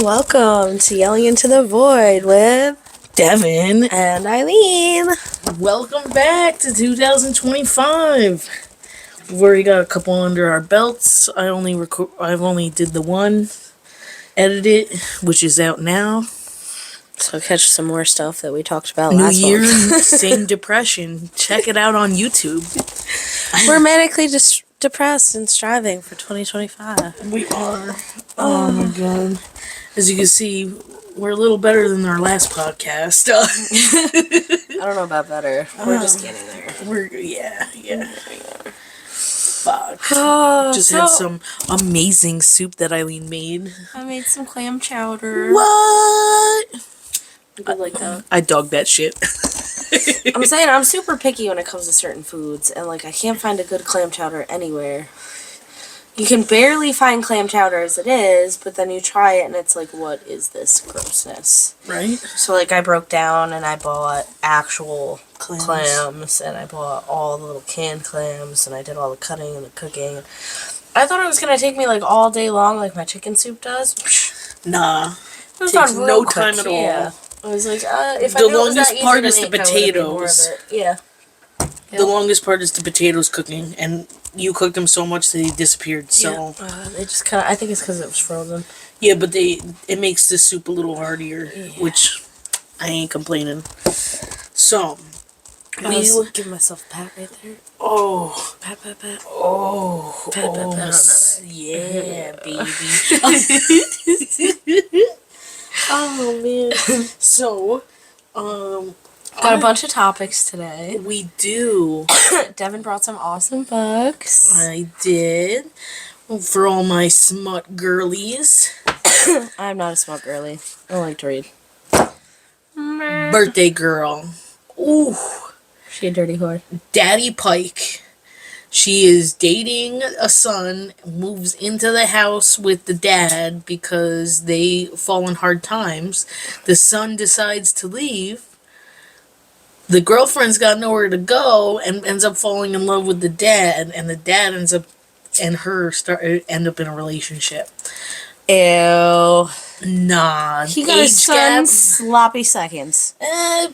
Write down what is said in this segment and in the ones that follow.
Welcome to Yelling Into the Void with Devin and Eileen. Welcome back to 2025. We've already got a couple under our belts. I've only did the one, edited it, which is out now. So catch some more stuff that we talked about New last year, month. same depression. Check it out on YouTube. We're manically depressed and striving for 2025. We are. Oh my god. As you can see, we're a little better than our last podcast. I don't know about better. We're just getting there. Yeah. Fuck. Just had some amazing soup that Eileen made. I made some clam chowder. What? I like that. I dog that shit. I'm saying I'm super picky when it comes to certain foods, and I can't find a good clam chowder anywhere. You can barely find clam chowder as it is, but then you try it and it's like, what is this grossness? Right? So I broke down and I bought actual clams, and I bought all the little canned clams, and I did all the cutting and the cooking. I thought it was going to take me all day long like my chicken soup does. Nah. It was takes no quick. time at all. Yeah. I was like, if the longest part is the potatoes. Yeah. The longest part is the potatoes cooking, and you cooked them so much that they disappeared. So they just kind of. I think it's because it was frozen. Yeah, but it makes the soup a little heartier, which I ain't complaining. So I give myself a pat right there. Oh, pat. Oh, pat. Yeah, baby. Oh man. So, got a bunch of topics today. We do. Devin brought some awesome books. I did. For all my smut girlies. I'm not a smut girly. I don't like to read. Birthday girl. Ooh. She a dirty whore. Daddy Pike. She is dating a son, moves into the house with the dad because they fall in hard times. The son decides to leave. The girlfriend's got nowhere to go and ends up falling in love with the dad, and the dad ends up and her end up in a relationship. Ew. Nah. He got his son sloppy seconds.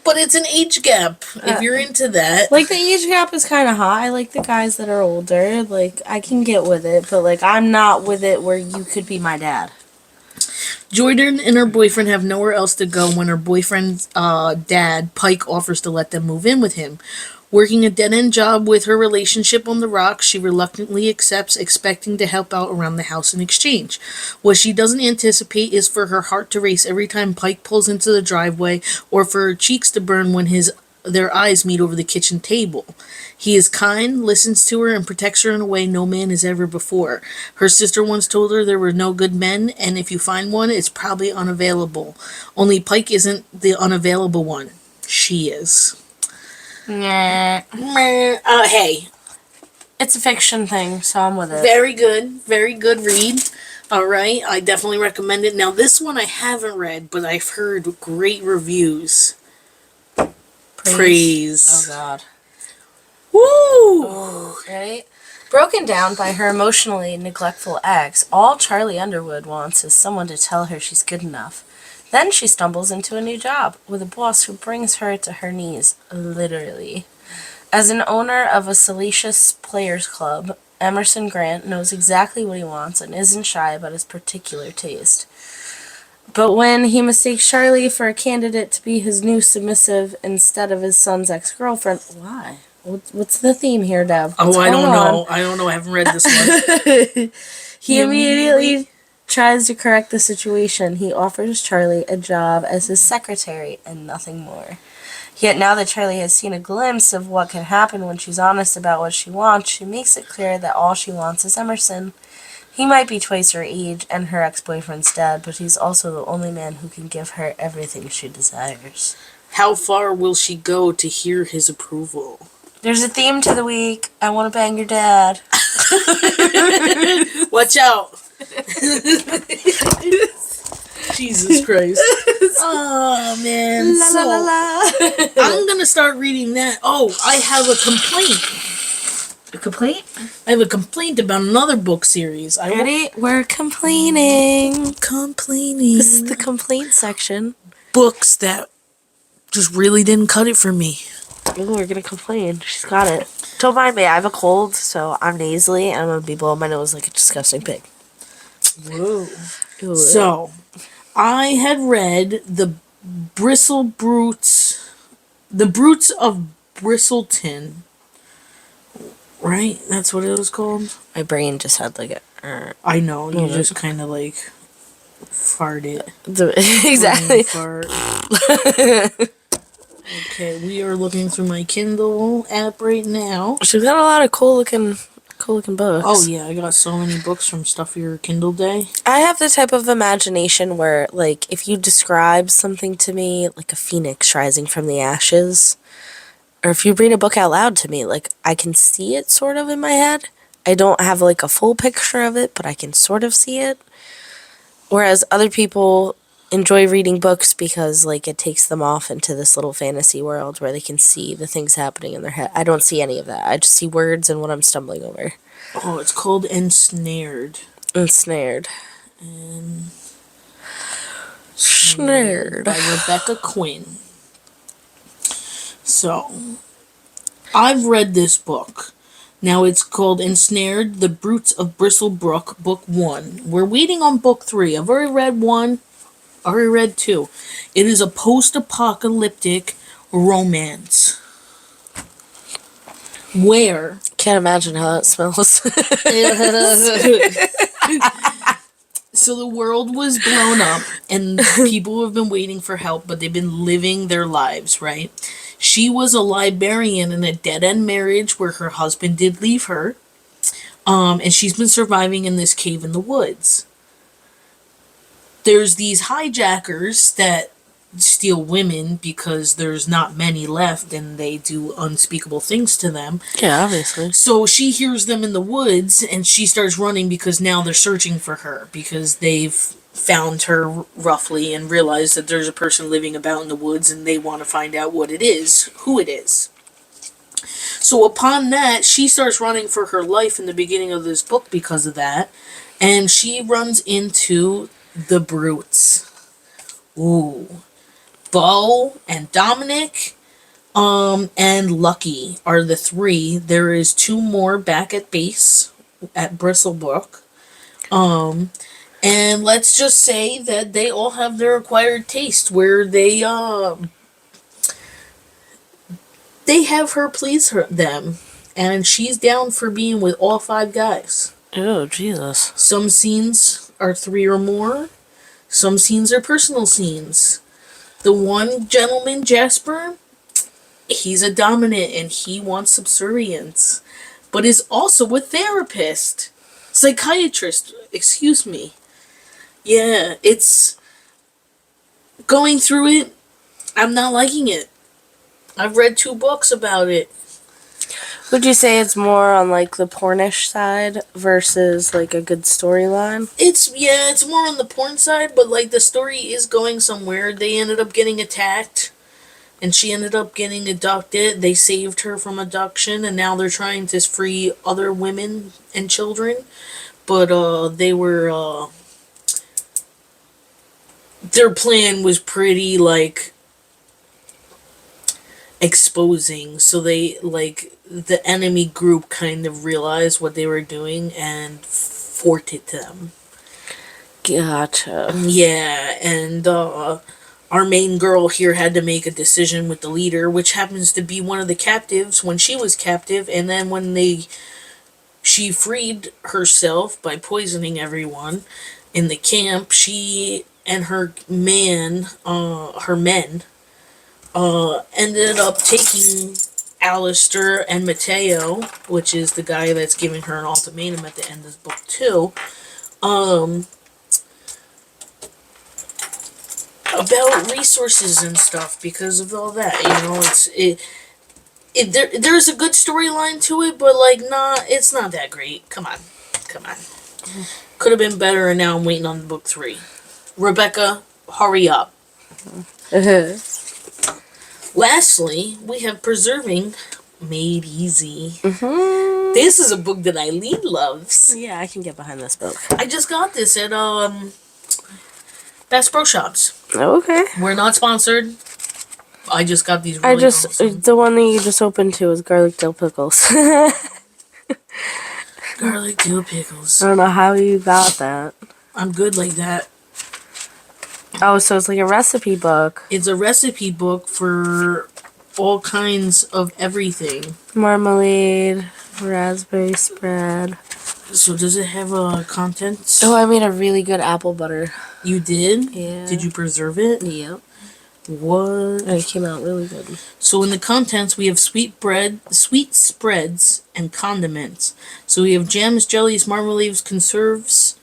But it's an age gap, if you're into that. The age gap is kind of hot. I like the guys that are older. I can get with it, but, I'm not with it where you could be my dad. Jordan and her boyfriend have nowhere else to go when her boyfriend's dad, Pike, offers to let them move in with him. Working a dead-end job with her relationship on the rocks, she reluctantly accepts, expecting to help out around the house in exchange. What she doesn't anticipate is for her heart to race every time Pike pulls into the driveway, or for her cheeks to burn when their eyes meet over the kitchen table. He is kind, listens to her, and protects her in a way no man has ever before. Her sister once told her there were no good men, and if you find one, it's probably unavailable. Only Pike isn't the unavailable one. She is. Hey. It's a fiction thing, so I'm with it. Very good read. Alright, I definitely recommend it. Now, this one I haven't read, but I've heard great reviews. Praise. Oh, God. Woo! Oh, right? Broken down by her emotionally neglectful ex, all Charlie Underwood wants is someone to tell her she's good enough. Then she stumbles into a new job with a boss who brings her to her knees, literally. As an owner of a salacious players club, Emerson Grant knows exactly what he wants and isn't shy about his particular taste. But when he mistakes Charlie for a candidate to be his new submissive instead of his son's ex-girlfriend... Why? What's the theme here, Dev? I don't know. I haven't read this one. He immediately tries to correct the situation. He offers Charlie a job as his secretary and nothing more. Yet now that Charlie has seen a glimpse of what can happen when she's honest about what she wants, she makes it clear that all she wants is Emerson. He might be twice her age and her ex-boyfriend's dad, but he's also the only man who can give her everything she desires. How far will she go to hear his approval? There's a theme to the week. I want to bang your dad. Watch out. Jesus Christ. Oh, man. La, la, la, la. I'm going to start reading that. Oh, I have a complaint. A complaint? I have a complaint about another book series. Ready? We're complaining. Complaining. This is the complaint section. Books that just really didn't cut it for me. Ooh, we're gonna complain. She's got it. Don't mind me, I have a cold, so I'm nasally, and I'm gonna be blowing my nose like a disgusting pig. Whoa. Ooh. So, I had read The Broots of Bristleton. Right? That's what it was called? My brain just had like a... I know, you just kind of like farted. Exactly. Fart. Okay, we are looking through my Kindle app right now. She's got a lot of cool looking books. Oh yeah, I got so many books from Stuff Your Kindle Day. I have the type of imagination where, like, if you describe something to me, like a phoenix rising from the ashes, or if you read a book out loud to me, like, I can see it sort of in my head. I don't have, like, a full picture of it, but I can sort of see it. Whereas other people enjoy reading books because, like, it takes them off into this little fantasy world where they can see the things happening in their head. I don't see any of that. I just see words and what I'm stumbling over. Oh, it's called Ensnared. Ensnared. Snared. By Rebecca Quinn. So, I've read this book. Now it's called Ensnared, The Broots of Bristlebrook, Book 1. We're waiting on Book 3. I've already read 1. I already read 2. It is a post-apocalyptic romance. Where... Can't imagine how that smells. So the world was blown up, and people have been waiting for help, but they've been living their lives, right? She was a librarian in a dead-end marriage where her husband did leave her, and she's been surviving in this cave in the woods. There's these hijackers that steal women because there's not many left and they do unspeakable things to them. Yeah, obviously. So she hears them in the woods and she starts running because now they're searching for her because they've found her roughly and realized that there's a person living about in the woods and they want to find out what it is, who it is. So upon that, she starts running for her life in the beginning of this book because of that, and she runs into the Brutes. Ooh. Bo and Dominic and Lucky are the 3. There is 2 more back at base at Bristlebrook. And let's just say that they all have their acquired taste where they have her please them. And she's down for being with all 5 guys. Oh, Jesus. Some scenes are 3 or more. Some scenes are personal scenes. The one gentleman, Jasper, he's a dominant and he wants subservience, but is also a therapist. Psychiatrist, excuse me. Yeah, it's... Going through it, I'm not liking it. I've read 2 books about it. Would you say it's more on, like, the pornish side versus, like, a good storyline? It's more on the porn side, but, like, the story is going somewhere. They ended up getting attacked, and she ended up getting abducted. They saved her from abduction, and now they're trying to free other women and children. But, they were, their plan was pretty, like, exposing, so they, like, the enemy group kind of realized what they were doing and forted them. Gotcha. Yeah, and our main girl here had to make a decision with the leader, which happens to be one of the captives when she was captive, and then when she freed herself by poisoning everyone in the camp, she and her men ended up taking Alistair and Mateo, which is the guy that's giving her an ultimatum at the end of book 2, about resources and stuff because of all that. You know, there's a good storyline to it, but like it's not that great. Come on. Could have been better, and now I'm waiting on book 3. Rebecca, hurry up. Lastly, we have Preserving Made Easy. This is a book that Eileen loves. Yeah, I can get behind this book. I just got this at Bass Pro Shops. Okay. We're not sponsored. I just got these really awesome. The one that you just opened to is garlic dill pickles. Garlic dill pickles. I don't know how you got that. I'm good like that. Oh, so it's like a recipe book. It's a recipe book for all kinds of everything. Marmalade, raspberry spread. So does it have contents? Oh, I made a really good apple butter. You did? Yeah. Did you preserve it? Yep. What? It came out really good. So in the contents, we have sweet spreads, and condiments. So we have jams, jellies, marmalades, conserves,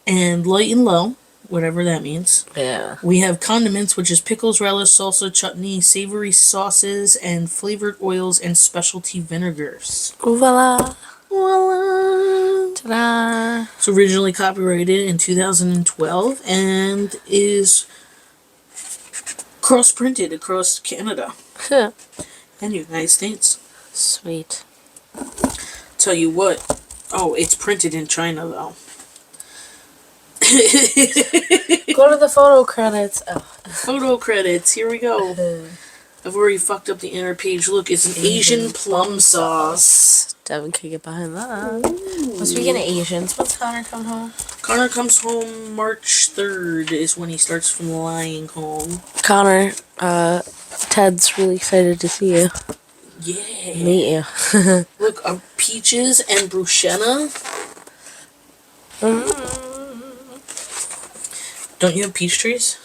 and light and low, whatever that means. Yeah. We have condiments, which is pickles, relish, salsa, chutney, savory sauces, and flavored oils and specialty vinegars. Voila. Voila! Ta-da. It's originally copyrighted in 2012 and is cross-printed across Canada and the United States. Sweet. Tell you what. Oh, it's printed in China, though. Go to the photo credits. Oh. Photo credits. Here we go. I've already fucked up the inner page. Look, it's an Asian plum sauce. Devin can get behind that. Well, speaking of Asians, what's Connor come home? Connor comes home March 3rd is when he starts flying home. Connor, Ted's really excited to see you. Yeah. Meet you. Look, peaches and bruschetta. Don't you have peach trees?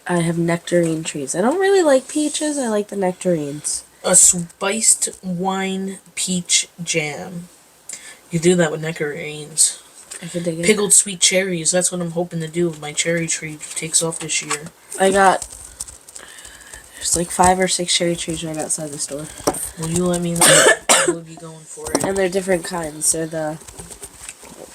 I have nectarine trees. I don't really like peaches. I like the nectarines. A spiced wine peach jam. You do that with nectarines. I can dig it. Pickled sweet cherries. That's what I'm hoping to do if my cherry tree takes off this year. There's like 5 or 6 cherry trees right outside the store. Will you let me know? I will be going for it. And they're different kinds. They're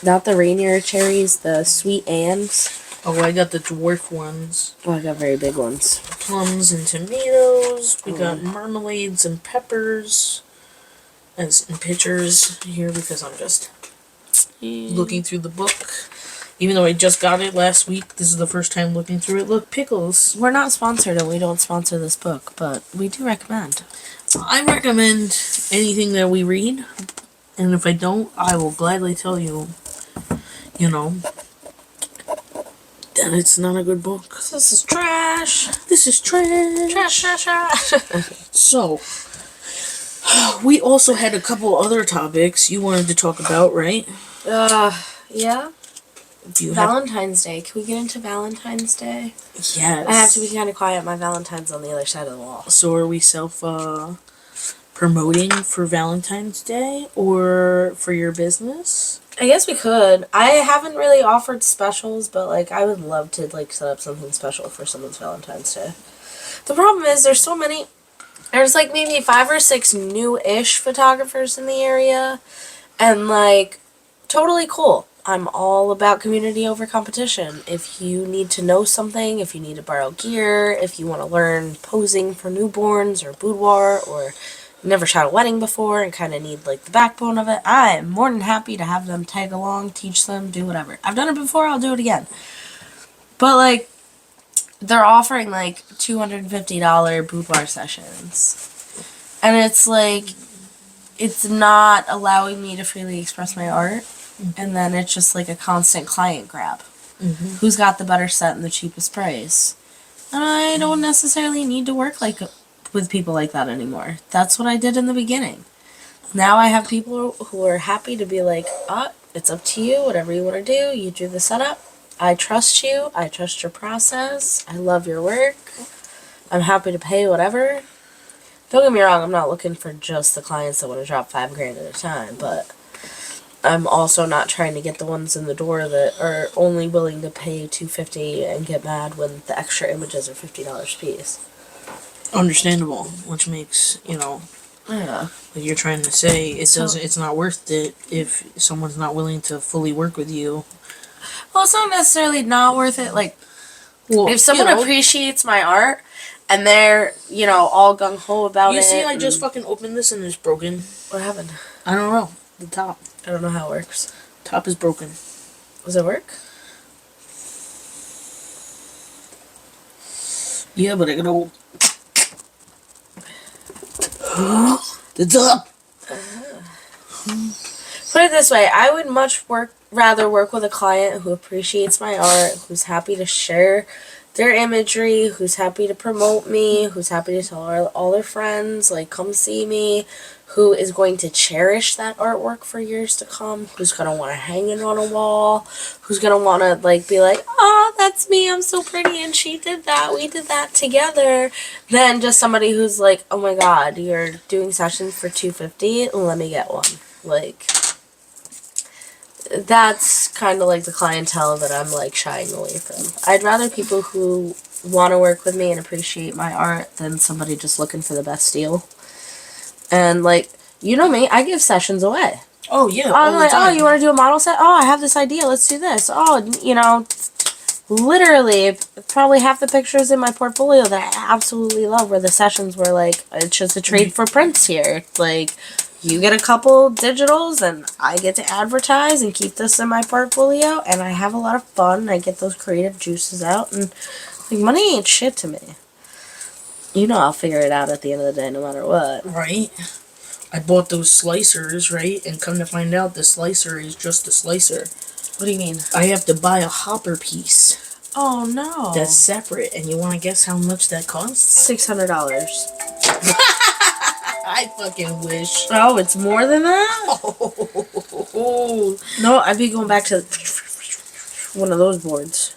not the Rainier cherries, the sweet Anns. Oh, I got the dwarf ones. Oh, I got very big ones. Plums and tomatoes. We got marmalades and peppers. And pictures here because I'm just looking through the book. Even though I just got it last week, this is the first time looking through it. Look, pickles. We're not sponsored and we don't sponsor this book, but we do recommend. I recommend anything that we read. And if I don't, I will gladly tell you, that it's not a good book. This is trash. This is trash. Trash, trash, trash. So, we also had a couple other topics you wanted to talk about, right? Yeah. Valentine's Day. Can we get into Valentine's Day? Yes. I have to be kind of quiet. My Valentine's on the other side of the wall. So are we promoting for Valentine's Day or for your business? I guess we could. I haven't really offered specials, but I would love to set up something special for someone's Valentine's Day. The problem is there's so many. There's maybe 5 or 6 new-ish photographers in the area, and totally cool. I'm all about community over competition. If you need to know something, if you need to borrow gear, if you want to learn posing for newborns or boudoir, or never shot a wedding before and kind of need the backbone of it, I'm more than happy to have them tag along, teach them, do whatever. I've done it before, I'll do it again. But they're offering $250 boudoir sessions. And it's not allowing me to freely express my art. And then it's just a constant client grab. Mm-hmm. Who's got the better set and the cheapest price? And I don't necessarily need to work with people like that anymore. That's what I did in the beginning. Now I have people who are happy to be it's up to you, whatever you want to do. You do the setup. I trust you. I trust your process. I love your work. I'm happy to pay whatever. Don't get me wrong, I'm not looking for just the clients that want to drop $5,000 at a time, but I'm also not trying to get the ones in the door that are only willing to pay $250 and get mad when the extra images are $50 a piece. Understandable, which makes, Yeah. like you're trying to say, it's not worth it if someone's not willing to fully work with you. Well, it's not necessarily not worth it. If someone appreciates my art and they're, all gung-ho about it. You see, I just fucking opened this and it's broken. What happened? I don't know. The top. I don't know how it works. Top is broken. Does it work? Yeah, but I gotta... The top! Put it this way, I would rather work with a client who appreciates my art, who's happy to share their imagery, who's happy to promote me, who's happy to tell all their friends, like, come see me, who is going to cherish that artwork for years to come, who's going to want to hang it on a wall, who's going to want to, like, be like, oh, that's me, I'm so pretty, and she did that, we did that together, than just somebody who's like, oh my god, you're doing sessions for $250, let me get one. Like, that's kind of like the clientele that I'm like shying away from. I'd rather people who want to work with me and appreciate my art than somebody just looking for the best deal. And like, you know me, I give sessions away. Oh yeah, I'm like, oh, you want to do a model set? Oh, I have this idea, let's do this. Oh, you know, literally probably half the pictures in my portfolio that I absolutely love were the sessions where like, it's just a trade for prints here. Like, you get a couple digitals and I get to advertise and keep this in my portfolio and I have a lot of fun. I get those creative juices out and like, money ain't shit to me. You know I'll figure it out at the end of the day no matter what. Right. I bought those slicers, right? And come to find out the slicer is just a slicer. What do you mean? I have to buy a hopper piece. Oh no. That's separate. And you want to guess how much that costs? $600. I fucking wish. Oh, it's more than that? Oh. No, I'd be going back to one of those boards.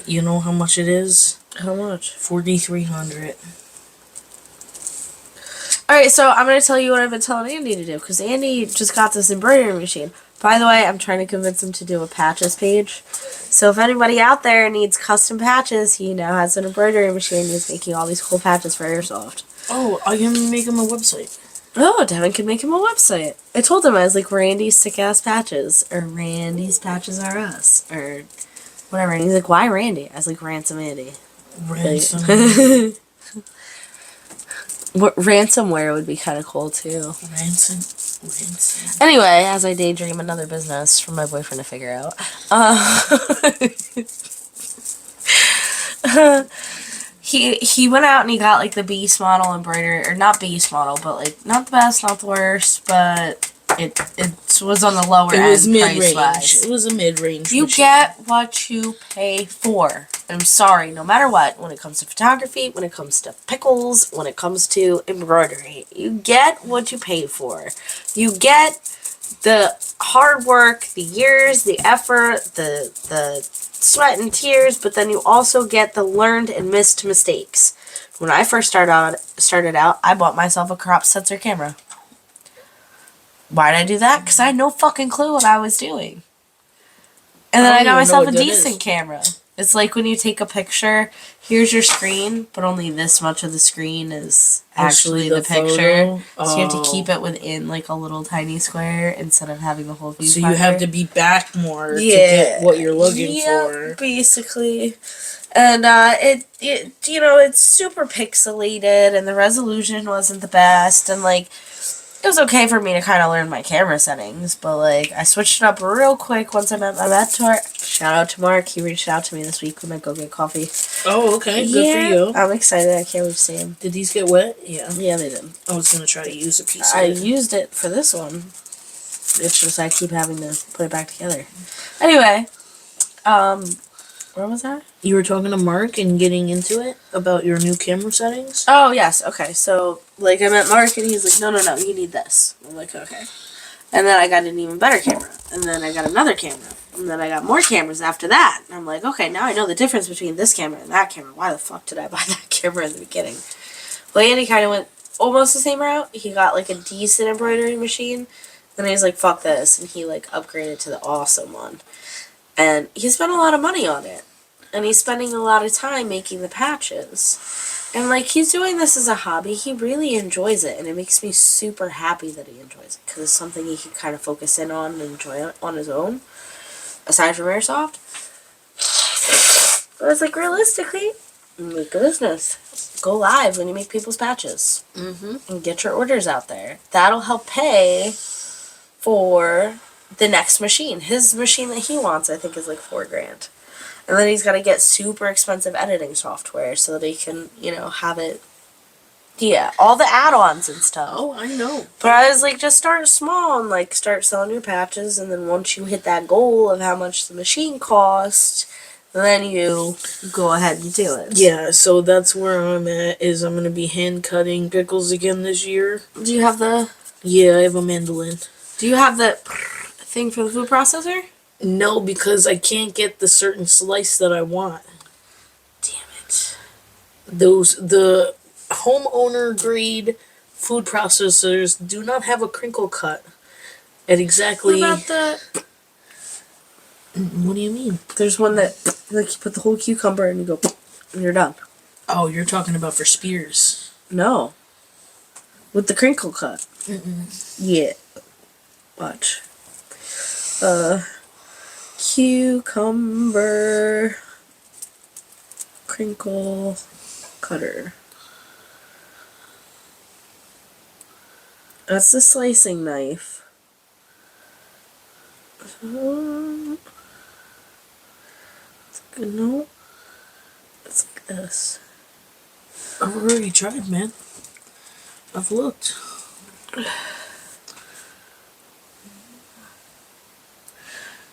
You know how much it is? How much? $4,300. Alright, so I'm going to tell you what I've been telling Andy to do, because Andy just got this embroidery machine. By the way, I'm trying to convince him to do a patches page. So if anybody out there needs custom patches, he now has an embroidery machine. He's making all these cool patches for Airsoft. Oh, I can make him a website. Oh, Devin can make him a website. I told him I was like, Randy's sick-ass patches, or Randy's patches are us, or whatever. And he's like, why Randy? I was like, Ransom Andy. Ransom. Ransomware would be kind of cool, too. Ransom. Anyway, as I daydream another business for my boyfriend to figure out. He went out and he got, like, the Beast model embroidery, or not Beast model, but, like, not the best, not the worst, but it was on the lower end. It was mid-range. Price-wise. It was a mid-range You machine. get what you pay for. I'm sorry, no matter what, when it comes to photography, when it comes to pickles, when it comes to embroidery, you get what you pay for. You get the hard work, the years, the effort, the sweat and tears, but then you also get the learned and missed mistakes. When I first started out, I bought myself a crop sensor camera. Why did I do that? Because I had no fucking clue what I was doing. And then I got myself a decent camera. It's like when you take a picture, here's your screen, but only this much of the screen is actually the picture. So you have to keep it within like a little tiny square instead of having the whole view. So you have to be back more to get what you're looking for. Basically. And it you know, it's super pixelated and the resolution wasn't the best and like it was okay for me to kind of learn my camera settings, but like I switched it up real quick once I met my mentor. Shout out to Mark. He reached out to me this week. We might go get coffee. Oh, okay. Good for you. I'm excited. I can't wait to see him. Did these get wet? Yeah. Yeah, they did. I was going to try to use a piece of I it. used it for this one. It's just I keep having to put it back together. Anyway, where was I? You were talking to Mark and getting into it about your new camera settings? Oh, yes. Okay. So, like, I met Mark and he's like, no, you need this. I'm like, okay. And then I got an even better camera. And then I got another camera. And then I got more cameras after that. And I'm like, okay, now I know the difference between this camera and that camera. Why the fuck did I buy that camera in the beginning? Well, Andy kind of went almost the same route. He got, like, a decent embroidery machine. Then he was like, fuck this. And he, like, upgraded to the awesome one. And he spent a lot of money on it. And he's spending a lot of time making the patches. And, like, he's doing this as a hobby. He really enjoys it. And it makes me super happy that he enjoys it. Because it's something he can kind of focus in on and enjoy on his own. Aside from Airsoft. But it's like, realistically, make a business. Go live when you make people's patches. Mm-hmm. And get your orders out there. That'll help pay for the next machine. His machine that he wants, I think, is like $4,000. And then he's got to get super expensive editing software so that he can, have it. Yeah, all the add-ons and stuff. Oh, I know. But I was like, just start small and like start selling your patches, and then once you hit that goal of how much the machine costs, then you go ahead and do it. Yeah, so that's where I'm at, is I'm going to be hand cutting pickles again this year. Do you have the... Yeah, I have a mandolin. Do you have the thing for the food processor? No, because I can't get the certain slice that I want. Damn it. The homeowner grade food processors do not have a crinkle cut at exactly... What about the... What do you mean? There's one that, like, you put the whole cucumber and you go, and you're done. Oh, you're talking about for spears. No. With the crinkle cut. Mm-mm. Yeah. Watch. Cucumber crinkle cutter. That's the slicing knife. No. It's like this. I've already tried, man. I've looked.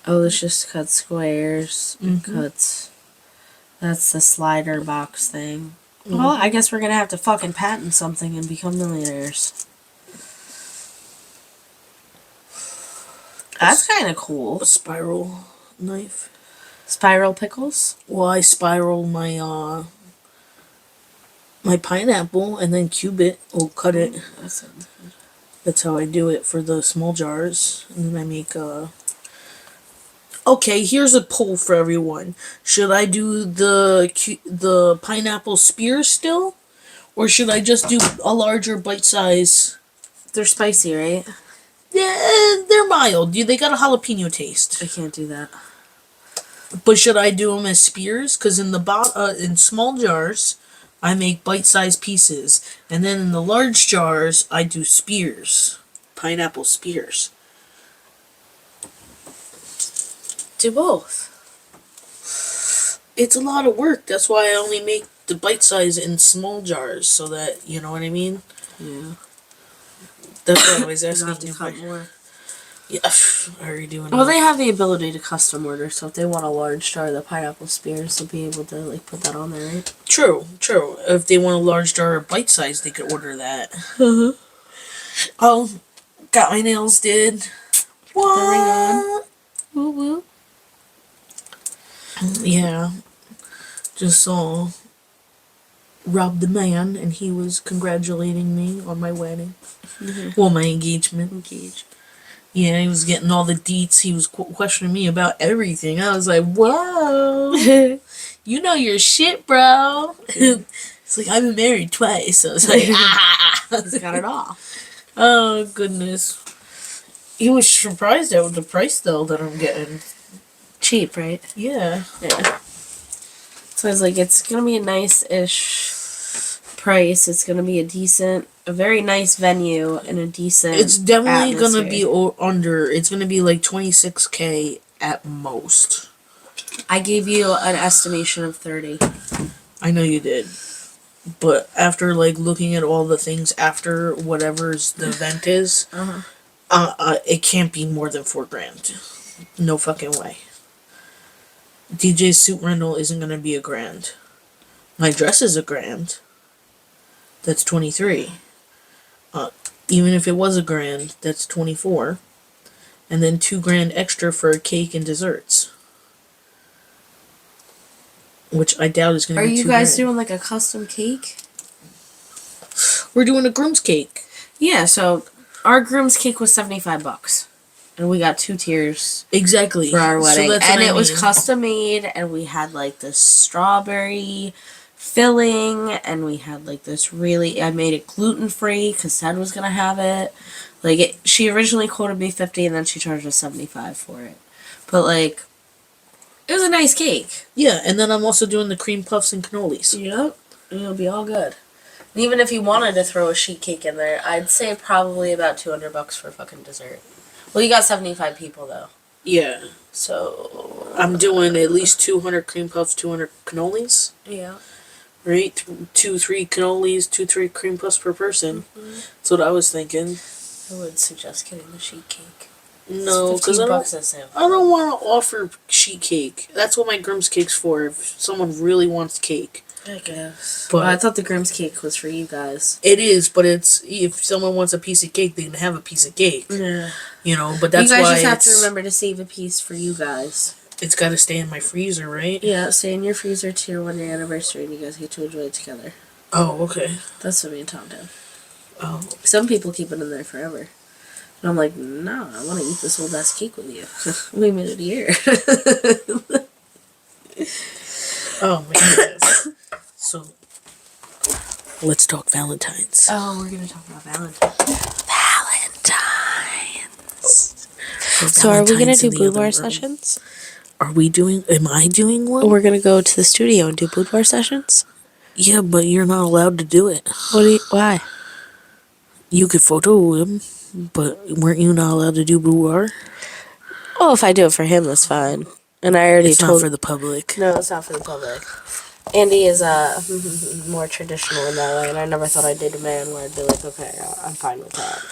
Oh, this just cuts squares. Cuts. That's the slider box thing. Well, I guess we're gonna have to fucking patent something and become millionaires. That's kind of cool. A spiral knife. Spiral pickles? Well, I spiral my my pineapple and then cube it or cut it. That's how I do it for the small jars. And then I make Okay, here's a poll for everyone. Should I do the pineapple spear still, or should I just do a larger bite size? They're spicy, right? Yeah, they're mild. They got a jalapeno taste. I can't do that. But should I do them as spears? Because in in small jars, I make bite-sized pieces, and then in the large jars, I do spears, pineapple spears. Do both. It's a lot of work. That's why I only make the bite size in small jars, so that, you know what I mean? Yeah. That's why I was asking You have to you cut if more. Yeah, I already doing Well, that. they have the ability to custom order, so if they want a large jar of the pineapple spears, they'll be able to like put that on there, right? True. If they want a large jar of bite size, they could order that. Oh, got my nails did. What? The ring on. Woo woo. Yeah. Just saw Rob the man, and he was congratulating me on my wedding. Well, my engagement. Yeah, he was getting all the deets. He was questioning me about everything. I was like, whoa. You know your shit, bro. It's like, I've been married twice. So I was like, Got it all. Oh, goodness. He was surprised at the price, though, that I'm getting. Cheap, right? Yeah. Yeah. So I was like, it's gonna be a nice-ish price. It's gonna be a very nice venue and a decent. It's definitely atmosphere. gonna be under. It's gonna be like $26K at most. I gave you an estimation of 30. I know you did. But after like looking at all the things after whatever's the event is, it can't be more than $4,000. No fucking way. DJ's suit rental isn't gonna be $1,000. My dress is $1,000. That's 23. Even if it was $1,000, that's 24. And then $2,000 extra for a cake and desserts. Which I doubt is gonna Are be $2,000. you guys doing like a custom cake? We're doing a groom's cake. Yeah, so our groom's cake was $75. And we got 2 tiers Exactly. for our wedding. So that's and what it I was mean. custom made, and we had like this strawberry filling, and we had like this I made it gluten-free because Ted was going to have it. Like, she originally quoted me 50 and then she charged us 75 for it. But like, it was a nice cake. Yeah, and then I'm also doing the cream puffs and cannolis. Yep. It'll be all good. And even if you wanted to throw a sheet cake in there, I'd say probably about $200 for fucking dessert. Well, you got 75 people, though. Yeah. So... I'm doing at least 200 cream puffs, 200 cannolis. Yeah. Right? 2-3 cannolis, 2-3 cream puffs per person. Mm-hmm. That's what I was thinking. I would suggest getting the sheet cake. No, because I don't want to offer sheet cake. That's what my Grimm's cake's for. If someone really wants cake, I guess. But I thought the Grimm's cake was for you guys. It is, but it's if someone wants a piece of cake, they can have a piece of cake. Yeah. You know, but that's why you guys just have to remember to save a piece for you guys. It's got to stay in my freezer, right? Yeah, stay in your freezer to your 1-year anniversary, and you guys get to enjoy it together. Oh, okay. That's what me and Tom did. Oh. Some people keep it in there forever. And I'm like, no, I want to eat this old ass cake with you. We made it a year. Oh my goodness. So, let's talk Valentine's. Oh, we're going to talk about Valentine's. So are we going to do boudoir sessions? Am I doing one? We're going to go to the studio and do boudoir sessions? Yeah, but you're not allowed to do it. Why? You could photo him, but weren't you not allowed to do boudoir? Well, if I do it for him, that's fine. And I already It's not for the public. No, it's not for the public. Andy is more traditional in that way, and I never thought I'd date a man where I'd be like, okay, I'm fine with that.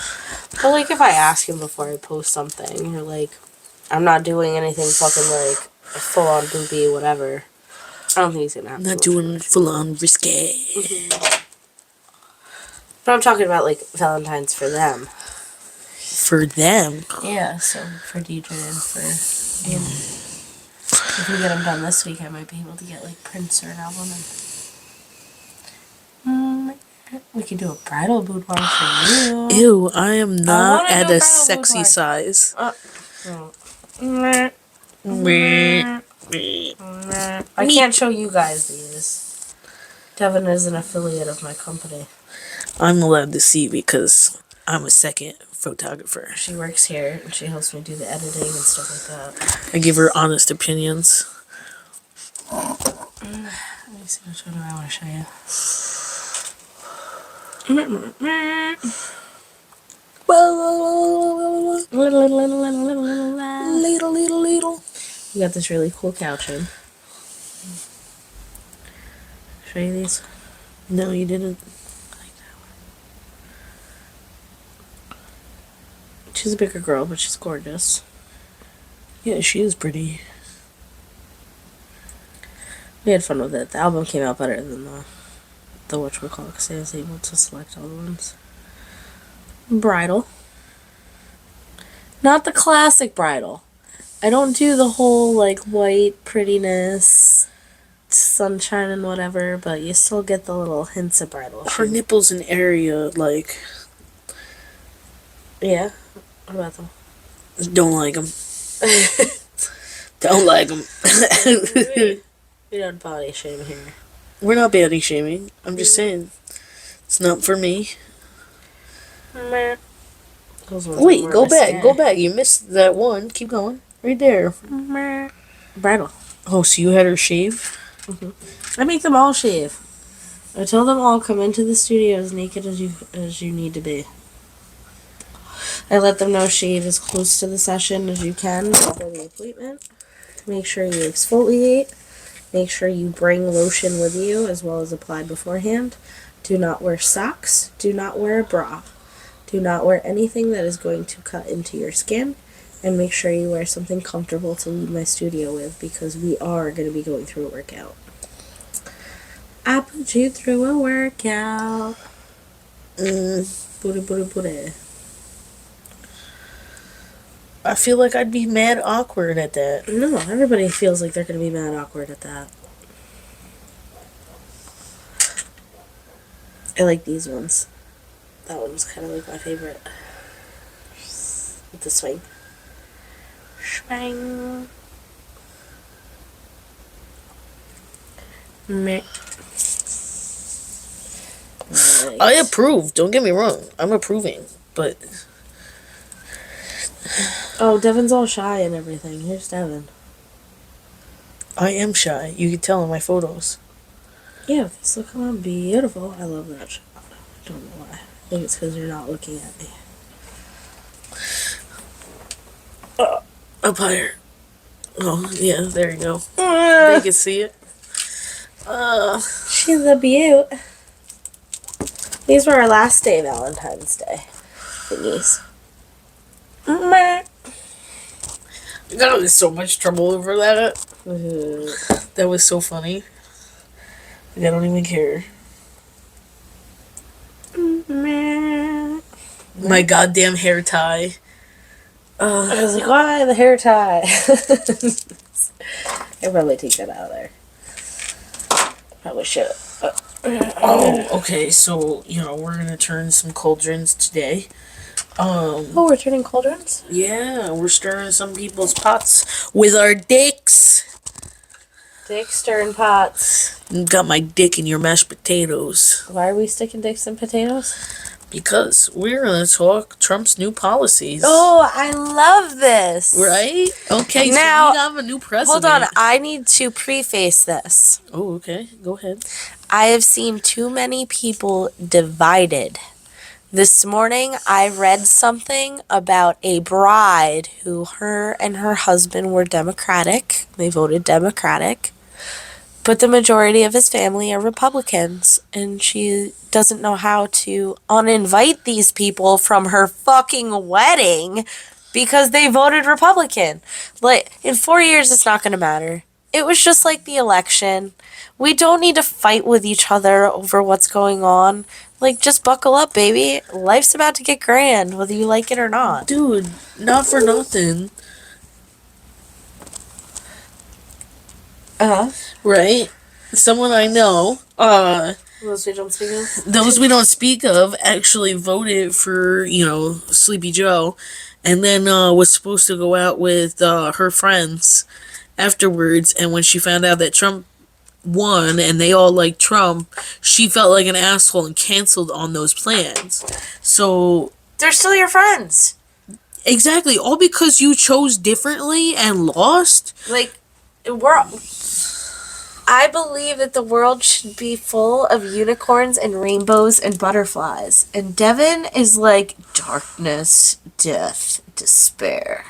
But, like, if I ask him before I post something, or, like, I'm not doing anything fucking, like, full-on boobie, whatever, I don't think he's gonna have to. Not doing full-on risque. But I'm talking about, like, Valentine's for them. For them? Yeah, so for DJ and for Andy. If we get them done this week, I might be able to get, like, Prince or an album. And we could do a bridal boudoir for you. Ew, I am not at a sexy size. I can't show you guys these. Devin is an affiliate of my company. I'm allowed to see because I'm a second photographer. She works here, and she helps me do the editing and stuff like that. I give her honest opinions. Let me see which one I want to show you. Little. You got this really cool couch in. Show you these? No, you didn't. She's a bigger girl, but she's gorgeous. Yeah, she is pretty. We had fun with it. The album came out better than the whatchamacallit, because I was able to select all the ones. Bridal. Not the classic bridal. I don't do the whole, like, white prettiness, sunshine and whatever, but you still get the little hints of bridal. Her nipples and area, like... Yeah? What about them? Don't like them. Don't like them. We don't body shame here. We're not body shaming. I'm just saying. It's not for me. Wait, go back. Go back. You missed that one. Keep going. Right there. Bridal. Oh, so you had her shave? Mm-hmm. I make them all shave. I tell them all come into the studio as naked as you need to be. I let them know shave as close to the session as you can before the appointment. Make sure you exfoliate. Make sure you bring lotion with you as well as apply beforehand. Do not wear socks. Do not wear a bra. Do not wear anything that is going to cut into your skin. And make sure you wear something comfortable to leave my studio with, because we are going to be going through a workout. I put you through a workout. Booty. I feel like I'd be mad awkward at that. No, everybody feels like they're going to be mad awkward at that. I like these ones. That one's kind of like my favorite. With the swing. Swing. Meh. I approve. Don't get me wrong. I'm approving. But... Oh, Devin's all shy and everything. Here's Devin. I am shy. You can tell in my photos. Yeah, these look how beautiful. I love that shot. I don't know why. I think it's because you're not looking at me. Up higher. Oh, yeah, there you go. They can see it. She's a beaut. These were our last day Valentine's Day thingies. I got in so much trouble over that. That was so funny. I don't even care. My goddamn hair tie. I was like, why the hair tie? I'll probably take that out of there. Probably should. Oh, okay, so, we're gonna turn some cauldrons today. Oh, we're turning cauldrons? Yeah, we're stirring some people's pots with our dicks. Dick stirring pots. Got my dick in your mashed potatoes. Why are we sticking dicks in potatoes? Because we're gonna talk Trump's new policies. Oh, I love this. Right? Okay, now, so we have a new president. Hold on, I need to preface this. Oh, okay, go ahead. I have seen too many people divided. This morning, I read something about a bride who her and her husband were Democratic. They voted Democratic. But the majority of his family are Republicans. And she doesn't know how to uninvite these people from her fucking wedding because they voted Republican. Like, in 4 years, it's not going to matter. It was just like the election. We don't need to fight with each other over what's going on. Like, just buckle up, baby. Life's about to get grand, whether you like it or not. Dude, not for nothing. Right? Someone I know, Those we don't speak of? those we don't speak of actually voted for, Sleepy Joe, and then was supposed to go out with her friends afterwards, and when she found out that Trump won and they all like Trump, she felt like an asshole and canceled on those plans. So They're still your friends. exactly, all because you chose differently and lost. Like, I believe that the world should be full of unicorns and rainbows and butterflies. And Devin is like darkness, death, despair.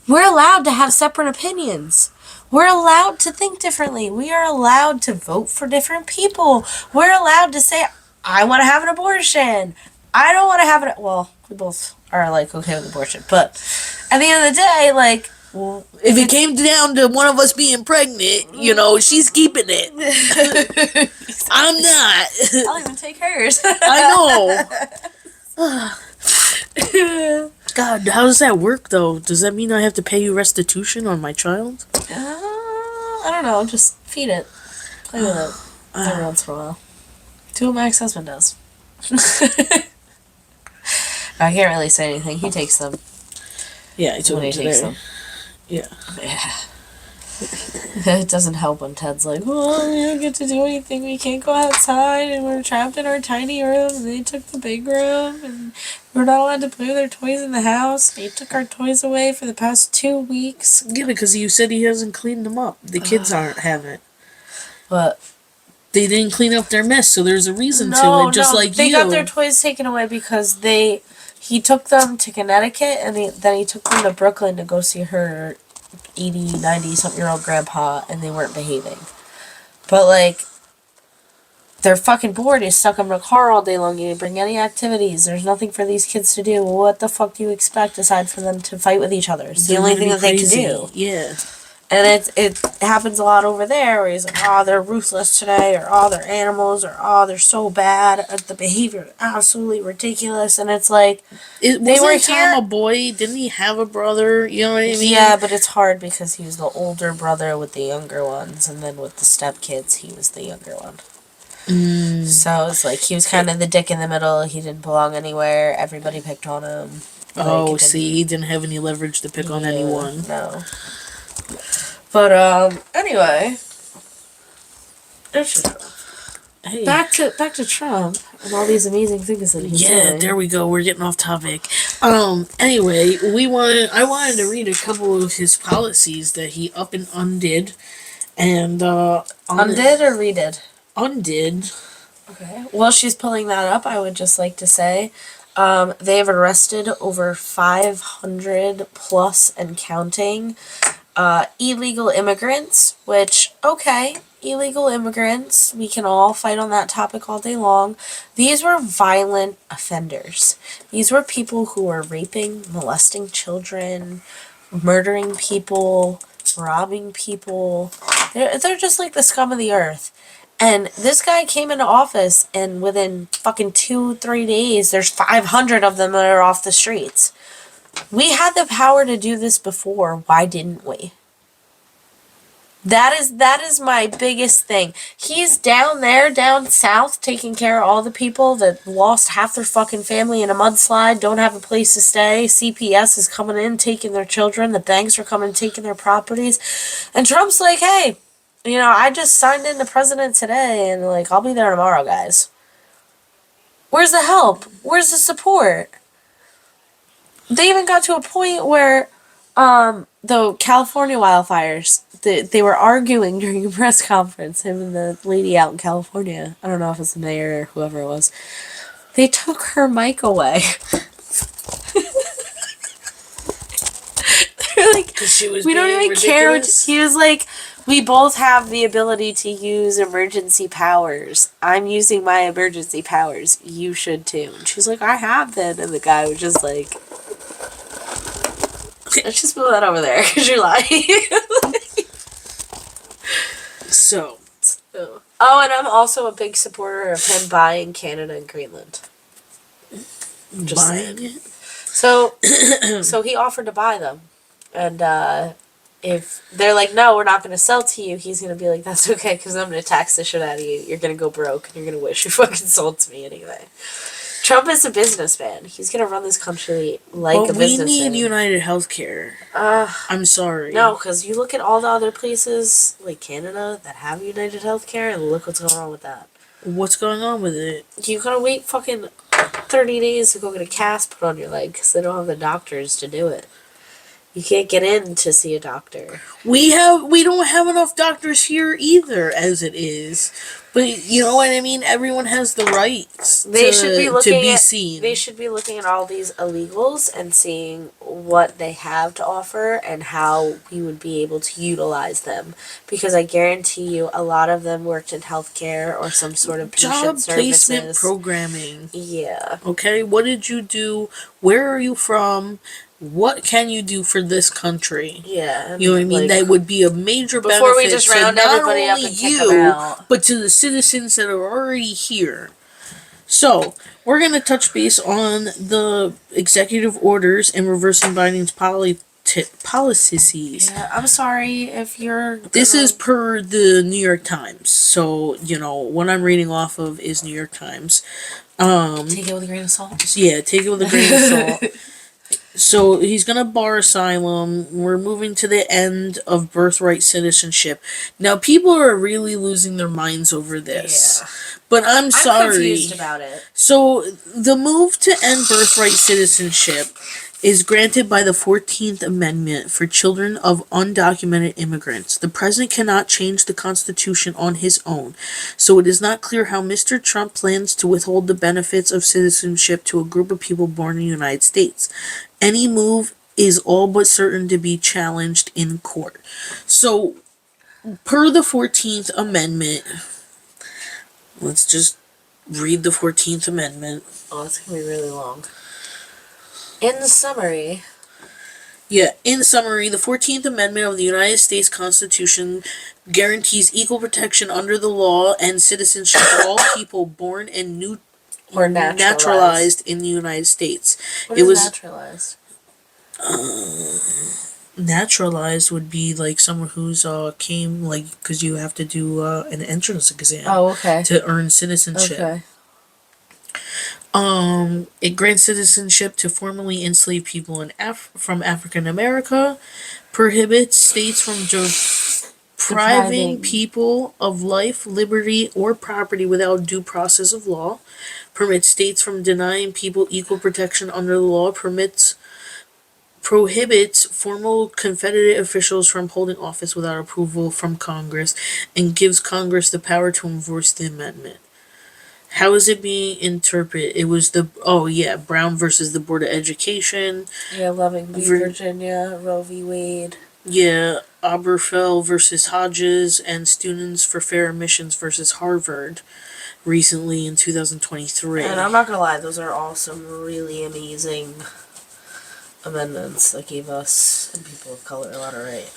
We're allowed to have separate opinions. We're allowed to think differently. We are allowed to vote for different people. We're allowed to say, I want to have an abortion. I don't want to have it. Well, we both are like okay with abortion. But at the end of the day, like, well, if it came down to one of us being pregnant, she's keeping it. I'm not. I'll even take hers. I know. God, how does that work, though? Does that mean I have to pay you restitution on my child? I don't know. Just feed it. Play with it every once in a while. Do what my ex-husband does. I can't really say anything. He takes them. Yeah, I told him today. Them. Yeah. It doesn't help when Ted's like, well, we don't get to do anything. We can't go outside, and we're trapped in our tiny room, and they took the big room, and we're not allowed to play with our toys in the house. They took our toys away for the past 2 weeks. Yeah, because you said he hasn't cleaned them up. The kids haven't. But they didn't clean up their mess, so there's a reason to it, just like they you. They got their toys taken away because he took them to Connecticut, and then he took them to Brooklyn to go see her 80, 90-something-year-old grandpa, and they weren't behaving. But, like, they're fucking bored. He's stuck in the car all day long. You didn't bring any activities. There's nothing for these kids to do. What the fuck do you expect aside from them to fight with each other? It's the only thing that they can do. Yeah. And it happens a lot over there where he's like, oh, they're ruthless today, or oh, they're animals, or oh, they're so bad. The behavior is absolutely ridiculous. And it's like, wasn't Tom a boy? Didn't he have a brother? You know what I mean? Yeah, but it's hard because he was the older brother with the younger ones, and then with the stepkids, he was the younger one. So it's like he was kind of the dick in the middle. He didn't belong anywhere. Everybody picked on him. Oh, see, he didn't have any leverage to pick on anyone. No. But anyway, hey. Back to Trump and all these amazing things that he's doing. There we go. We're getting off topic. Anyway, I wanted to read a couple of his policies that he up and undid, and undid or redid? Undid. Okay. While she's pulling that up, I would just like to say, They have arrested over 500 plus and counting illegal immigrants, which, okay, illegal immigrants, we can all fight on that topic all day long. These were violent offenders. These were people who were raping, molesting children, murdering people, robbing people. They're just like the scum of the earth. And this guy came into office, and within fucking 2-3 days, there's 500 of them that are off the streets. We had the power to do this before. Why didn't we? That is my biggest thing. He's down there, down south, taking care of all the people that lost half their fucking family in a mudslide, don't have a place to stay. CPS is coming in, taking their children. The banks are coming, taking their properties. And Trump's like, hey, I just signed in the president today, and, I'll be there tomorrow, guys. Where's the help? Where's the support? They even got to a point where, the California wildfires, they were arguing during a press conference, him and the lady out in California. I don't know if it's the mayor or whoever it was. They took her mic away. They're like, we don't even care. He was like, we both have the ability to use emergency powers. I'm using my emergency powers. You should too. And she's like, I have them. And the guy was just like, let's just move that over there because you're lying. So. Oh, and I'm also a big supporter of him buying Canada and Greenland. Just buying it? So he offered to buy them. And if they're like, no, we're not going to sell to you, he's going to be like, that's okay because I'm going to tax the shit out of you. You're going to go broke and you're going to wish you fucking sold to me anyway. Trump is a businessman. He's going to run this country like a businessman. We need United Healthcare. I'm sorry. No, because you look at all the other places, like Canada, that have United Healthcare, and look what's going on with that. What's going on with it? You gotta wait fucking 30 days to go get a cast put on your leg because they don't have the doctors to do it. You can't get in to see a doctor. We don't have enough doctors here either, as it is. But you know what I mean? Everyone has the rights to be seen. They should be looking at all these illegals and seeing what they have to offer and how we would be able to utilize them. Because I guarantee you, a lot of them worked in healthcare or some sort of patient job services. placement programming. Yeah. Okay, what did you do? Where are you from? What can you do for this country? Yeah. You know what I mean? That would be a major benefit before we just round everybody up and kick them out. But to the citizens that are already here. So, we're going to touch base on the executive orders and reversing Biden's policies. Yeah, I'm sorry if you're... This is per the New York Times. So, what I'm reading off of is New York Times. Take it with a grain of salt? Yeah, take it with a grain of salt. So he's going to bar asylum. We're moving to the end of birthright citizenship. Now, people are really losing their minds over this. Yeah. But I'm sorry. I'm confused about it. So the move to end birthright citizenship is granted by the 14th Amendment for children of undocumented immigrants. The president cannot change the Constitution on his own, so it is not clear how Mr. Trump plans to withhold the benefits of citizenship to a group of people born in the United States. Any move is all but certain to be challenged in court. So, per the 14th Amendment, let's just read the 14th Amendment. Oh, it's going to be really long. In summary, the 14th Amendment of the United States Constitution guarantees equal protection under the law and citizenship for all people born and or naturalized in the United States. What is naturalized? Naturalized would be like someone who's came because you have to do an entrance exam. Oh, okay. To earn citizenship. Okay. It grants citizenship to formerly enslaved people from African America, prohibits states from depriving people of life, liberty, or property without due process of law, permits states from denying people equal protection under the law, prohibits formal Confederate officials from holding office without approval from Congress, and gives Congress the power to enforce the amendment. How is it being interpreted? It was Brown versus the Board of Education. Yeah, Loving v. Ver- Virginia, Roe v. Wade. Yeah, Oberfell versus Hodges, and Students for Fair Admissions versus Harvard recently in 2023. And I'm not gonna lie, those are all some really amazing amendments that gave us and people of color a lot of right.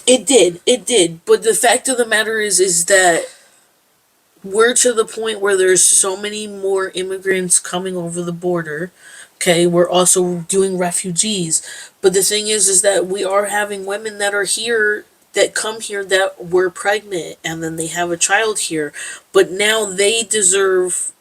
It did. But the fact of the matter is that we're to the point where there's so many more immigrants coming over the border. Okay, we're also doing refugees. But the thing is that we are having women that are here that come here that were pregnant and then they have a child here. But now they deserve,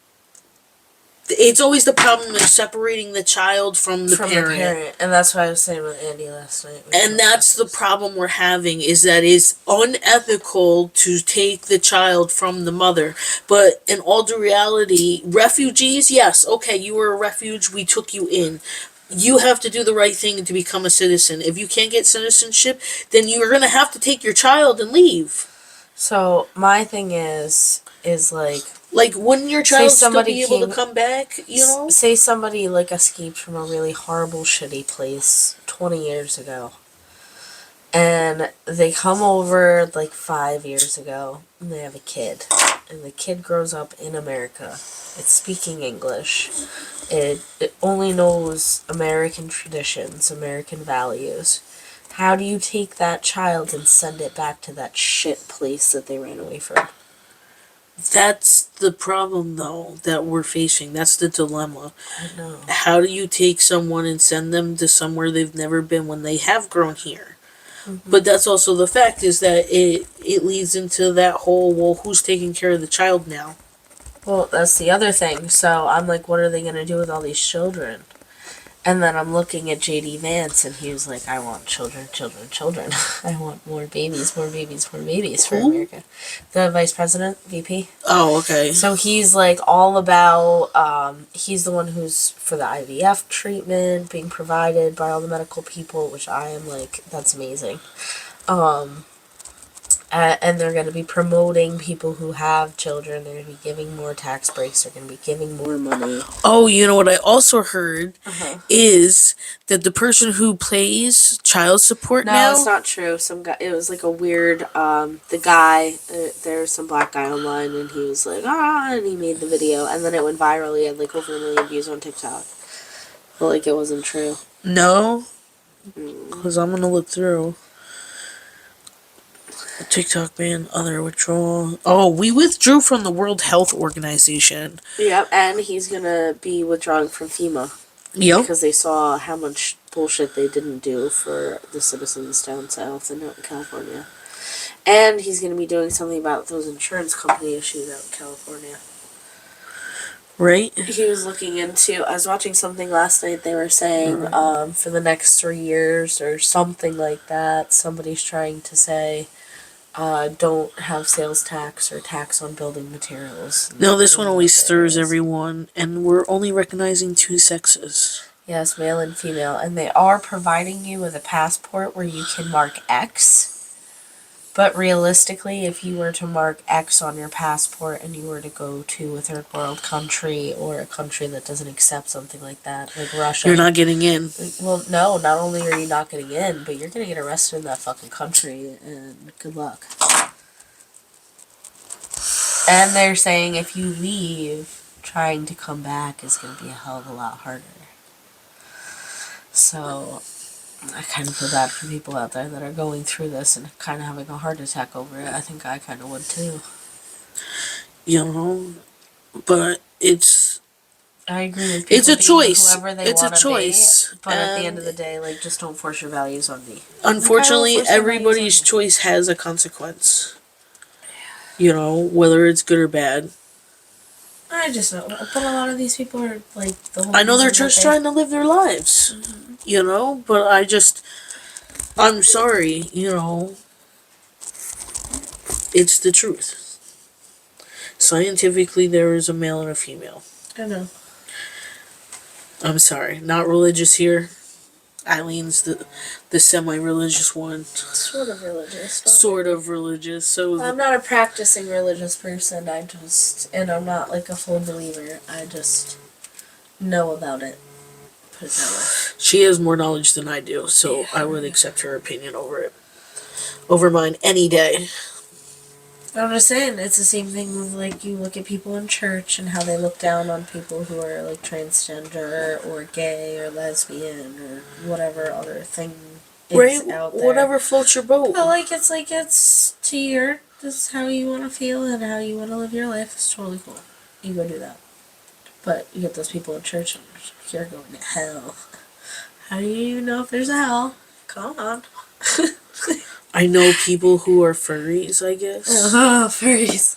it's always the problem is separating the child from the parent. And that's what I was saying with Andy last night. And that's the problem we're having is that it's unethical to take the child from the mother. But in all due reality, refugees, yes, okay, you were a refuge, we took you in. You have to do the right thing to become a citizen. If you can't get citizenship, then you're going to have to take your child and leave. So my thing is like, wouldn't your child still be able to come back, you know? Say somebody, like, escaped from a really horrible, shitty place 20 years ago. And they come over, like, 5 years ago, and they have a kid. And the kid grows up in America. It's speaking English. It only knows American traditions, American values. How do you take that child and send it back to that shit place that they ran away from? That's the problem, though, that we're facing. That's the dilemma. I know. How do you take someone and send them to somewhere they've never been when they have grown here? Mm-hmm. But that's also the fact is that it leads into that whole, well, who's taking care of the child now? Well, that's the other thing. So I'm like, what are they going to do with all these children? And then I'm looking at J.D. Vance, and he was like, I want children, children, children. I want more babies, more babies, more babies for America. The vice president, VP. Oh, okay. So he's like all about, he's the one who's for the IVF treatment being provided by all the medical people, which I am like, that's amazing. And they're going to be promoting people who have children. They're going to be giving more tax breaks. They're going to be giving more money. Oh, you know what I also heard is that the person who plays child support now... No, it's not true. Some guy. It was like a weird... the guy... there's some black guy online, and he was like, and he made the video. And then it went viral. He had like over 1 million views on TikTok. But like it wasn't true. No? Because I'm going to look through... TikTok ban, other withdrawal. Oh, we withdrew from the World Health Organization. Yep, and he's gonna be withdrawing from FEMA. Yep. Because they saw how much bullshit they didn't do for the citizens down south in California. And he's gonna be doing something about those insurance company issues out in California. Right? He was looking into... I was watching something last night. They were saying for the next 3 years or something like that, somebody's trying to say... don't have sales tax or tax on building materials. No, this one always stirs everyone, and we're only recognizing 2 sexes. Yes, male and female, and they are providing you with a passport where you can mark X. But realistically, if you were to mark X on your passport and you were to go to a third world country or a country that doesn't accept something like that, like Russia... You're not getting in. Well, no, not only are you not getting in, but you're going to get arrested in that fucking country, and good luck. And they're saying if you leave, trying to come back is going to be a hell of a lot harder. So... I kind of feel bad for people out there that are going through this and kind of having a heart attack over it. I think I kind of would too. You know, but it's... I agree with people. It's a choice. Whoever they it's a want to choice. be, but at the end of the day, like, just don't force your values on me. Unfortunately, everybody's choice has a consequence. You know, whether it's good or bad. I just know. But a lot of these people are like... I know they're just trying to live their lives. Mm-hmm. You know, but I'm sorry, you know, it's the truth. Scientifically, there is a male and a female. I know. I'm sorry, not religious here. Eileen's the semi-religious one. Sort of religious. Sort of religious. So I'm not a practicing religious person. And I'm not like a full believer. I just know about it. Put it that way. she has more knowledge than I do, so I would accept her opinion over mine any day. I'm just saying, it's the same thing with, like, you look at people in church and how they look down on people who are, like, transgender or gay or lesbian or whatever other thing is out there. Whatever floats your boat. But, it's to your, this is how you want to feel and how you want to live your life. It's totally cool. You go do that. But you get those people in church and you're going to hell. How do you know if there's a hell? Come on. I know people who are furries, I guess. Furries.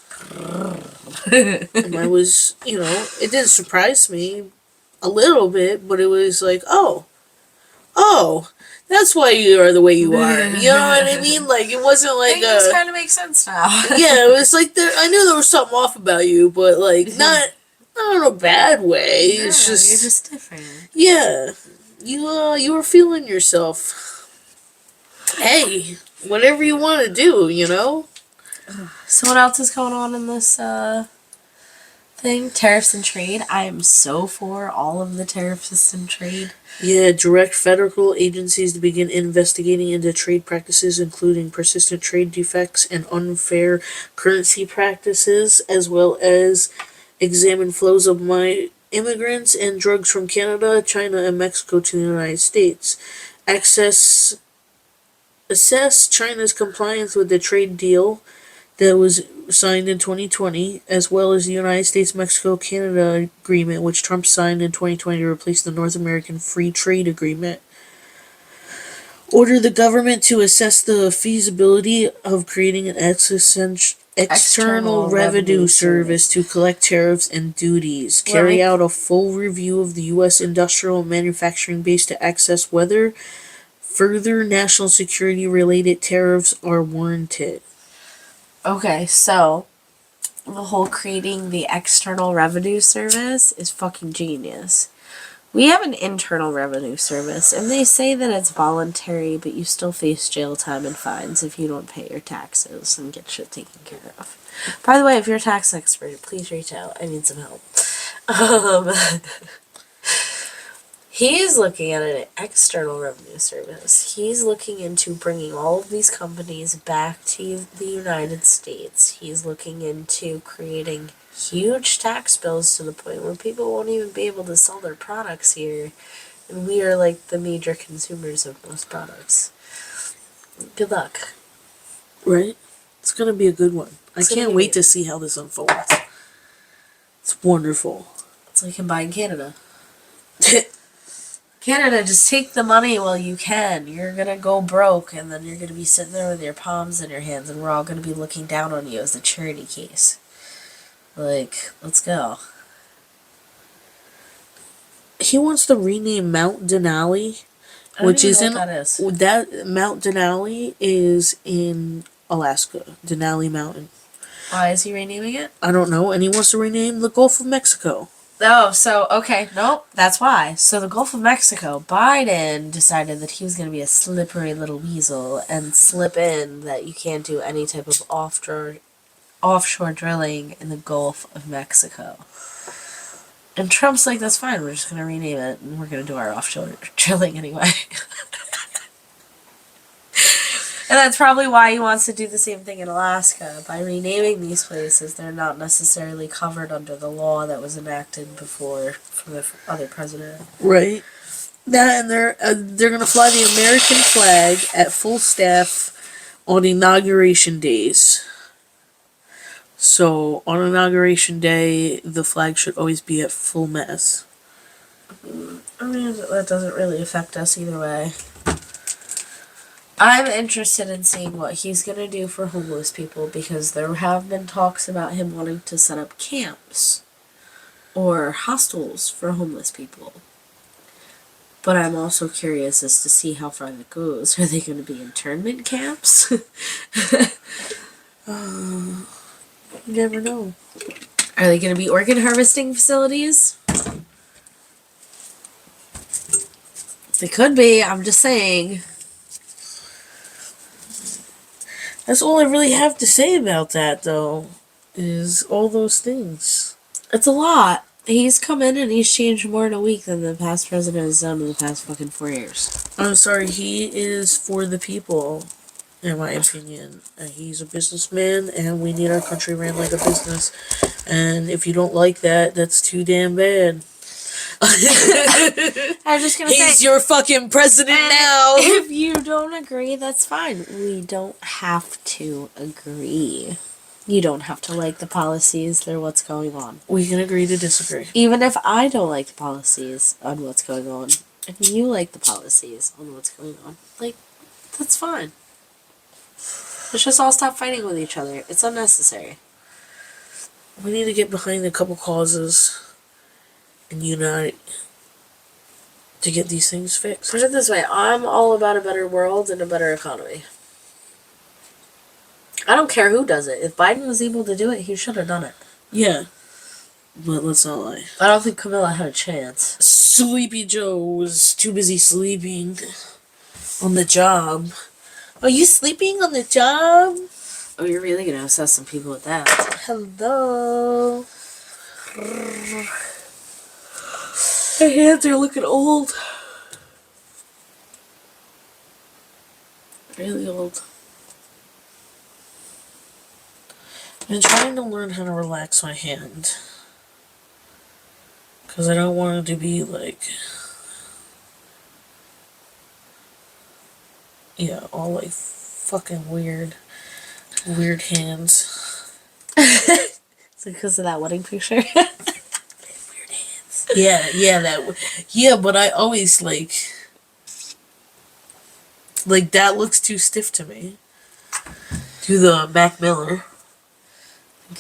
And I was, it didn't surprise me a little bit, but it was like, oh, that's why you are the way you are. You know what I mean? Like, it wasn't like it just kind of makes sense now. Yeah, it was like, I knew there was something off about you, but, like, not in a bad way. No, it's just... You're just different. Yeah. You were feeling yourself. Hey, whatever you want to do, So what else is going on in this thing? Tariffs and trade. I am so for all of the tariffs and trade. Yeah, direct federal agencies to begin investigating into trade practices, including persistent trade defects and unfair currency practices, as well as examine flows of immigrants and drugs from Canada, China, and Mexico to the United States. Assess China's compliance with the trade deal that was signed in 2020, as well as the United States-Mexico-Canada agreement, which Trump signed in 2020 to replace the North American Free Trade Agreement. Order the government to assess the feasibility of creating an external revenue service to collect tariffs and duties. Carry out a full review of the U.S. industrial and manufacturing base to assess whether further national security related tariffs are warranted. Okay, so the whole creating the external revenue service is fucking genius. We have an internal revenue service, and they say that it's voluntary, but you still face jail time and fines if you don't pay your taxes and get shit taken care of. By the way, if you're a tax expert, please reach out. I need some help. He's looking at an external revenue service. He's looking into bringing all of these companies back to the United States. He's looking into creating huge tax bills to the point where people won't even be able to sell their products here. And we are like the major consumers of most products. Good luck. Right? It's going to be a good one. I can't wait to see how this unfolds. It's wonderful. It's like in buying Canada. Canada, just take the money while you can. You're going to go broke, and then you're going to be sitting there with your palms in your hands, and we're all going to be looking down on you as a charity case. Like, let's go. He wants to rename Mount Denali, which is in... That Mount Denali is in Alaska. Denali Mountain. Why is he renaming it? I don't know, and he wants to rename the Gulf of Mexico. Oh, so, okay, nope, that's why. So the Gulf of Mexico, Biden decided that he was going to be a slippery little weasel and slip in that you can't do any type of offshore drilling in the Gulf of Mexico. And Trump's like, that's fine, we're just going to rename it, and we're going to do our offshore drilling anyway. And that's probably why he wants to do the same thing in Alaska. By renaming these places, they're not necessarily covered under the law that was enacted before from the other president. Right. That, and they're going to fly the American flag at full staff on inauguration days. So, on Inauguration Day, the flag should always be at full mast. I mean, that doesn't really affect us either way. I'm interested in seeing what he's going to do for homeless people because there have been talks about him wanting to set up camps or hostels for homeless people. But I'm also curious as to see how far that goes. Are they going to be internment camps? You never know. Are they going to be organ harvesting facilities? They could be. I'm just saying. That's all I really have to say about that, though, is all those things. It's a lot. He's come in and he's changed more in a week than the past president has done in the past fucking 4 years. I'm sorry, he is for the people, in my opinion. And he's a businessman, and we need our country ran like a business. And if you don't like that, that's too damn bad. I was just gonna say, He's your fucking president now. if you don't agree, that's fine. We don't have to agree. You don't have to like the policies or what's going on. We can agree to disagree. Even if I don't like the policies on what's going on, and you like the policies on what's going on, like, that's fine. Let's just all stop fighting with each other. It's unnecessary. We need to get behind a couple causes and unite to get these things fixed. Put it this way, I'm all about a better world and a better economy. I don't care who does it. If Biden was able to do it, he should have done it. Yeah. But let's not lie. I don't think Camilla had a chance. Sleepy Joe was too busy sleeping on the job. Are you sleeping on the job? Oh, you're really gonna obsess some people with that. Hello. My hands are looking old. Really old. I've been trying to learn how to relax my hand. Because I don't want it to be like... Yeah, all like fucking weird hands. Is it because of that wedding picture? Weird hands. Yeah, but I always like that looks too stiff to me. Do the Mac Miller.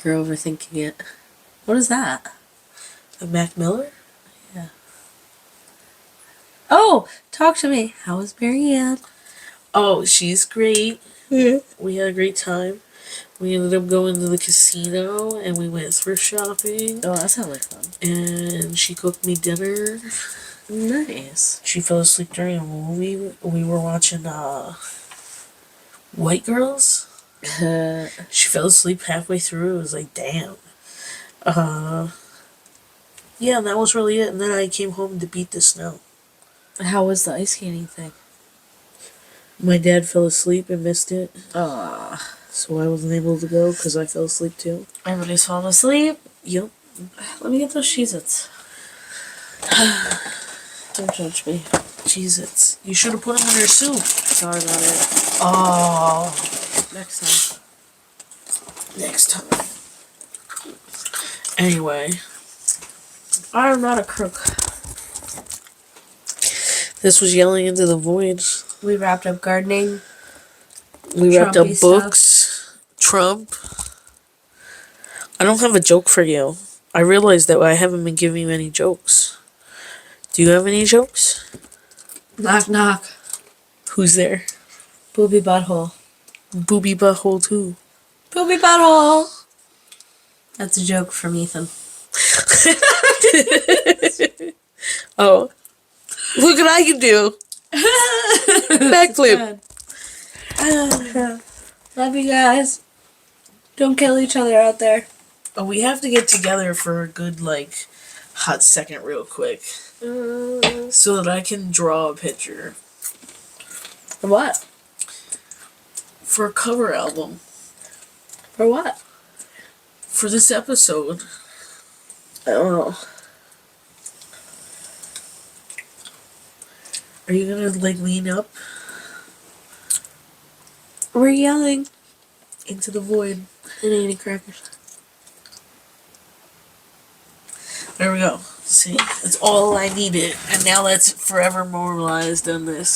You're overthinking it. What is that? The Mac Miller? Yeah. Oh, talk to me. How was Marianne? Oh, she's great. Yeah. We had a great time. We ended up going to the casino and we went thrift shopping. Oh, that sounds like fun. And she cooked me dinner. Nice. She fell asleep during a movie. We were watching White Girls. She fell asleep halfway through. It was like, damn. Yeah, and that was really it. And then I came home to beat the snow. How was the ice skating thing? My dad fell asleep and missed it. So I wasn't able to go because I fell asleep too. everybody's falling asleep. Yep. Let me get those Cheez-Its. Don't judge me. Cheez-Its. You should have put them in your soup. Sorry about it. Oh. Next time. Next time. Anyway. I'm not a crook. This was Yelling into the Void. We wrapped up gardening. We wrapped up Trumpy books. Trump. I don't have a joke for you. I realized that I haven't been giving you any jokes. Do you have any jokes? Knock, knock. Who's there? Booby butthole. Booby butthole too. Booby butthole. That's a joke from Ethan. Oh. Look what I can do. Backflip. Love you guys. Don't kill each other out there. Oh, we have to get together for a good, like, hot second real quick. So that I can draw a picture. For what? For a cover album. For what? For this episode. I don't know. Are you gonna, like, lean up We're yelling. into the void? And eating crackers. There we go. See? That's all I needed. And now that's forever memorialized on this.